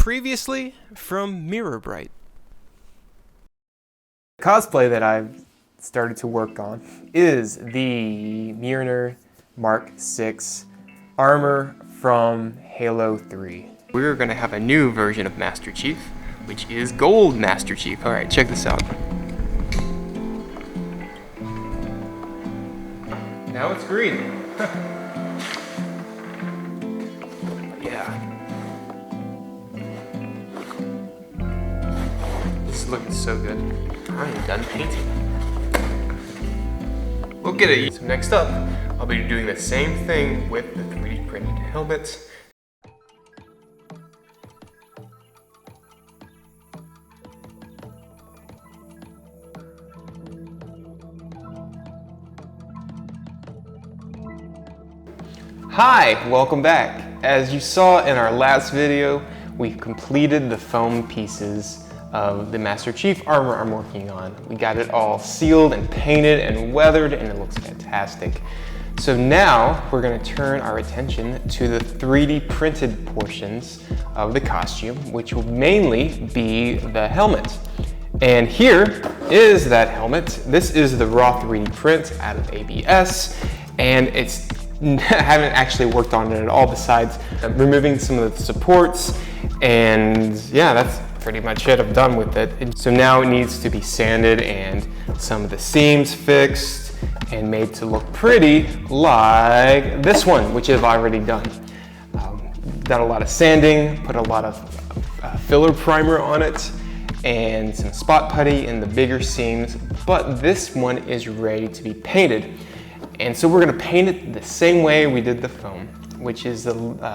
Previously from Mirror Bright. Cosplay that I've started to work on is the Mjolnir Mark 6 armor from Halo 3. We're gonna have a new version of Master Chief, which is Gold Master Chief. All right, check this out. Now it's green. Yeah. This is looking so good. I am done painting. We'll get it. So next up, I'll be doing the same thing with the 3D printed helmet. Hi, welcome back. As you saw in our last video, we've completed the foam pieces of the Master Chief armor I'm working on. We got it all sealed and painted and weathered, and it looks fantastic. So now we're going to turn our attention to the 3D printed portions of the costume, which will mainly be the helmet. And here is that helmet. This is the raw 3D print out of ABS, and I haven't actually worked on it at all besides removing some of the supports, and yeah, that's pretty much it. I'm done with it. And so now it needs to be sanded and some of the seams fixed and made to look pretty like this one, which I've already done. Done a lot of sanding, put a lot of filler primer on it, and some spot putty in the bigger seams, but this one is ready to be painted. And so we're gonna paint it the same way we did the foam, which is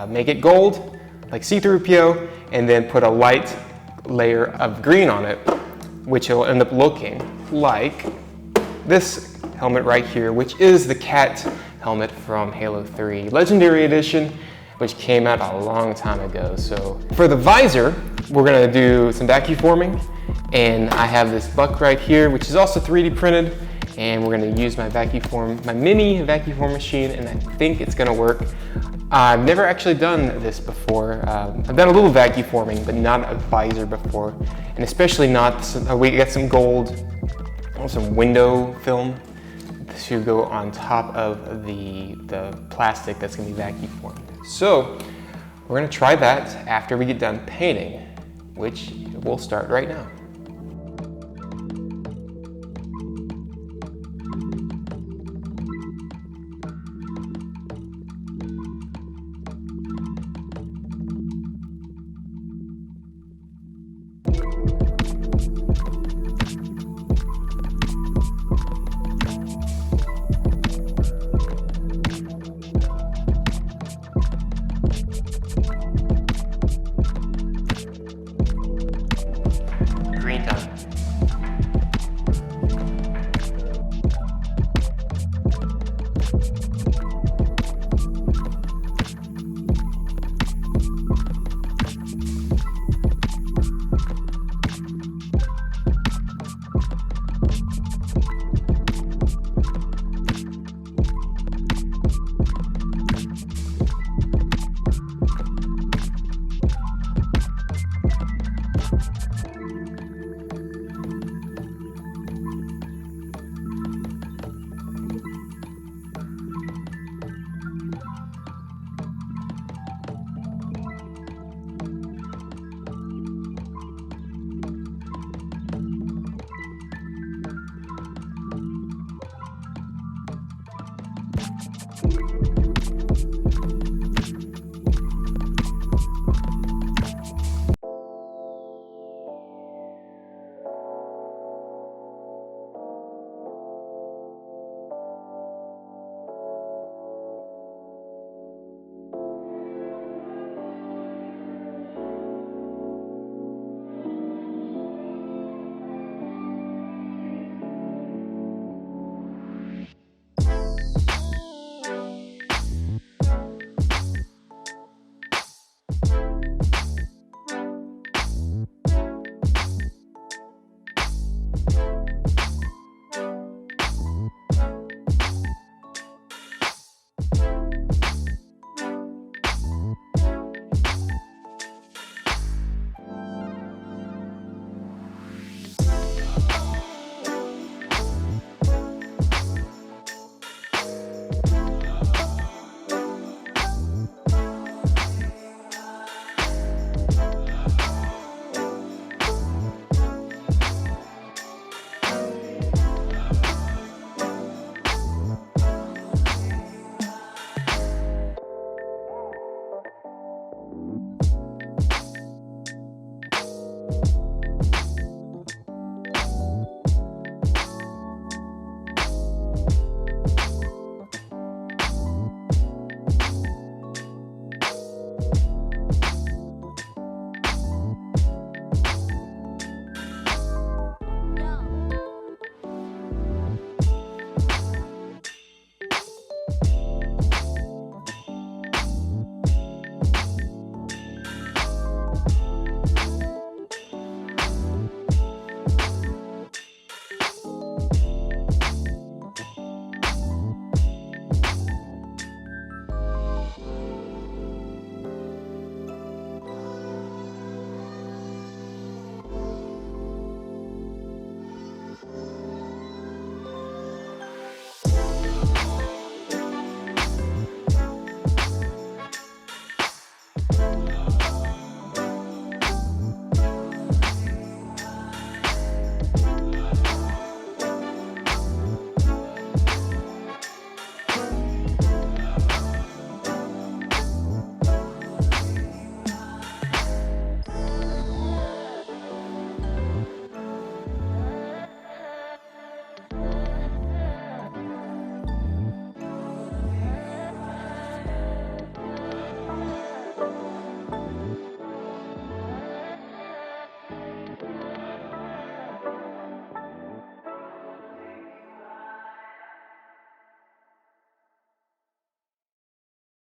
make it gold, like C-3PO, and then put a light layer of green on it, which will end up looking like this helmet right here, which is the cat helmet from Halo 3 Legendary Edition, which came out a long time ago. So for the visor, we're gonna do some vacuum forming, and I have this buck right here, which is also 3D printed. And we're gonna use my mini vacuum form machine, and I think it's gonna work. I've never actually done this before. I've done a little vacuum forming, but not a visor before. And especially not, we got some gold, some window film to go on top of the plastic that's gonna be vacuum formed. So we're gonna try that after we get done painting, which we'll start right now.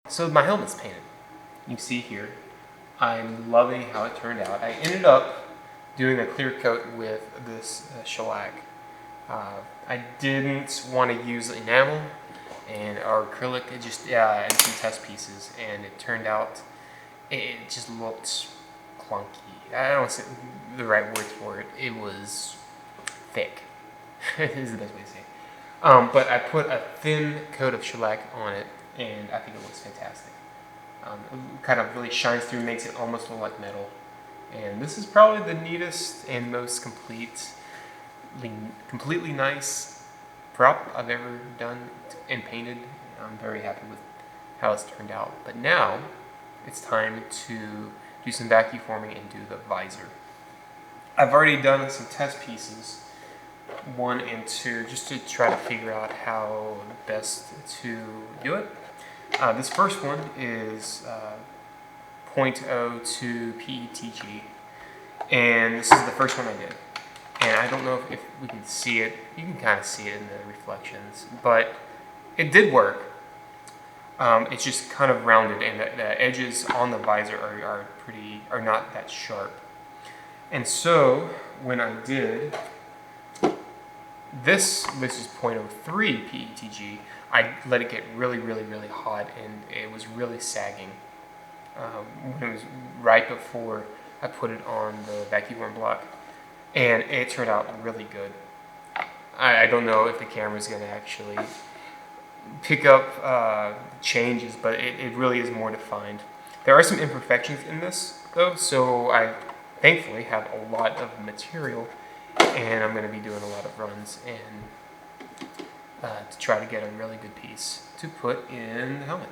So my helmet's painted. You see here. I'm loving how it turned out. I ended up doing a clear coat with this shellac. I didn't want to use enamel or acrylic. It just I did some test pieces, and it turned out it just looked clunky. I don't say the right words for it. It was thick. Is the best way to say it. But I put a thin coat of shellac on it, and I think it looks fantastic. It kind of really shines through, makes it almost look like metal. And this is probably the neatest and most completely nice prop I've ever done and painted. I'm very happy with how it's turned out. But now it's time to do some vacuum forming and do the visor. I've already done some test pieces, 1 and 2, just to try to figure out how best to do it. This first one is 0.02 PETG, and this is the first one I did. And I don't know if we can see it. You can kind of see it in the reflections, but it did work. It's just kind of rounded, and the edges on the visor are not that sharp. And so when I did this is 0.03 PETG. I let it get really hot, and it was really sagging. When it was right before I put it on the vacuum form block, and it turned out really good. I don't know if the camera is going to actually pick up changes, but it really is more defined. There are some imperfections in this though, so I thankfully have a lot of material, and I'm going to be doing a lot of runs and to try to get a really good piece to put in the helmet.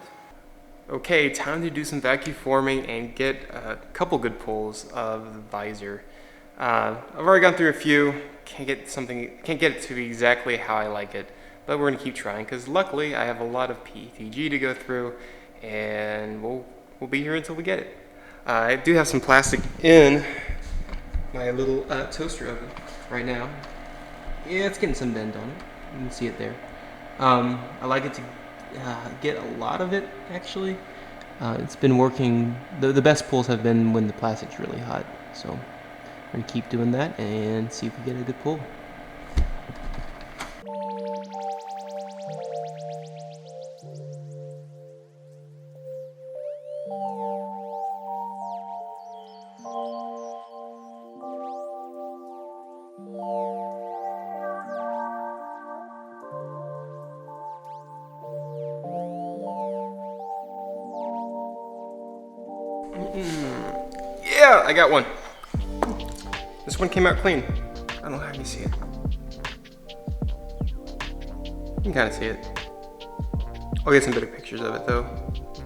Okay, time to do some vacuum forming and get a couple good pulls of the visor. I've already gone through a few. Can't get it to be exactly how I like it, but we're gonna keep trying because luckily I have a lot of PETG to go through, and we'll be here until we get it. I do have some plastic in my little toaster oven right now. Yeah, it's getting some bend on it. You can see it there. I like it to get a lot of it, actually. It's been working. The best pulls have been when the plastic's really hot. So we're going to keep doing that and see if we get a good pull. Yeah, I got one. This one came out clean. I don't know how you see it. You can kind of see it. I'll get some better pictures of it though.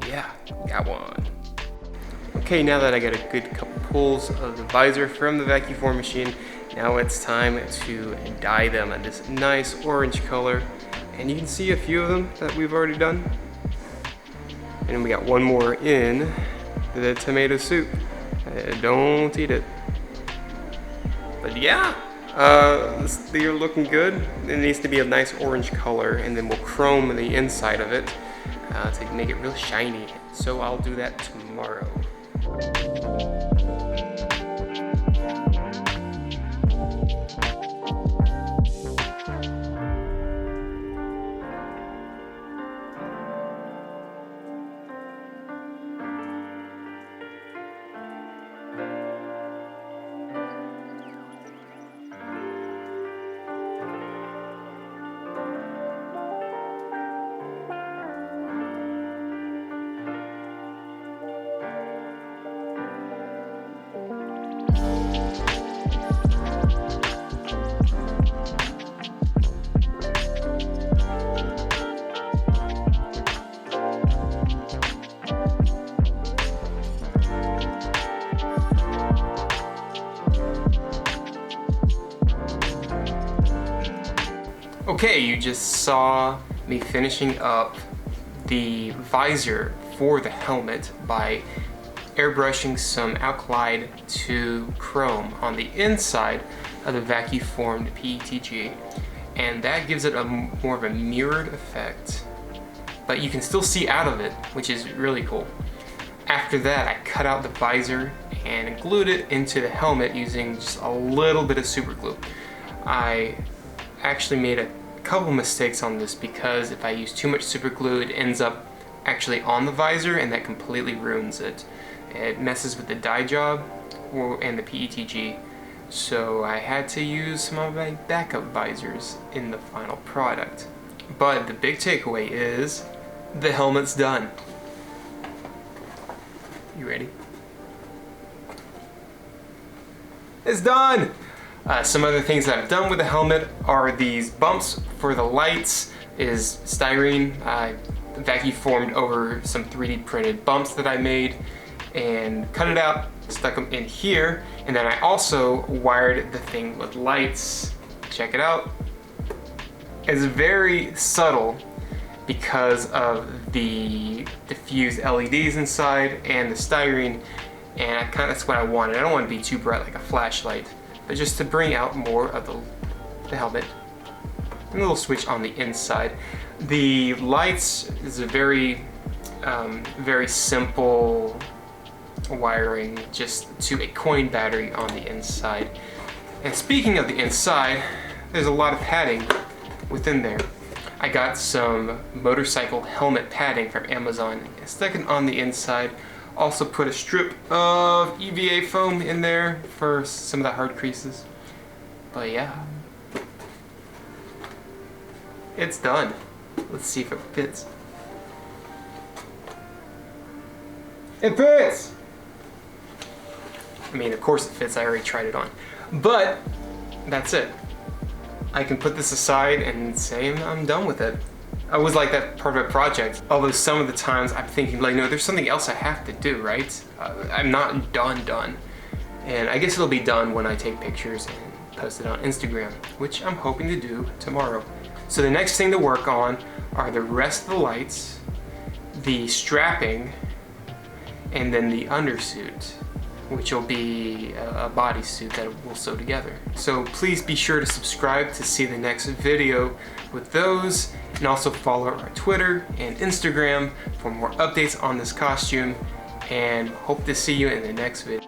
Yeah, got one. Okay, now that I got a good couple pulls of the visor from the vacuum form machine, now it's time to dye them in this nice orange color. And you can see a few of them that we've already done. And we got one more in the tomato soup. Don't eat it. But yeah, they're looking good. It needs to be a nice orange color, and then we'll chrome the inside of it to make it real shiny. So I'll do that tomorrow. Okay, you just saw me finishing up the visor for the helmet by airbrushing some alkali to chrome on the inside of the vacuum formed PETG, and that gives it a more of a mirrored effect. but you can still see out of it, which is really cool. After that, I cut out the visor and glued it into the helmet using just a little bit of super glue. I actually made a couple mistakes on this because if I use too much super glue, it ends up actually on the visor and that completely ruins it. It messes with the dye job and the PETG. So I had to use some of my backup visors in the final product. But the big takeaway is the helmet's done. You ready? It's done! Some other things that I've done with the helmet are these bumps for the lights is styrene. I vacuum formed over some 3D printed bumps that I made and cut it out, stuck them in here, and then I also wired the thing with lights. Check it out. It's very subtle because of the diffused LEDs inside and the styrene, and that's what I wanted. I don't want it to be too bright like a flashlight, but just to bring out more of the helmet. And a little switch on the inside. The lights is a very simple wiring just to a coin battery on the inside. And speaking of the inside, there's a lot of padding within there. I got some motorcycle helmet padding from Amazon and stuck it on the inside. Also put a strip of EVA foam in there for some of the hard creases. But yeah, it's done. Let's see if it fits. It fits! I mean, of course it fits, I already tried it on. But, that's it. I can put this aside and say I'm done with it. I was like that part of a project, although some of the times I'm thinking like, no, there's something else I have to do, right? I'm not done. And I guess it'll be done when I take pictures and post it on Instagram, which I'm hoping to do tomorrow. So the next thing to work on are the rest of the lights, the strapping, and then the undersuit, which will be a bodysuit that we'll sew together. So please be sure to subscribe to see the next video with those, and also follow our Twitter and Instagram for more updates on this costume, and hope to see you in the next video.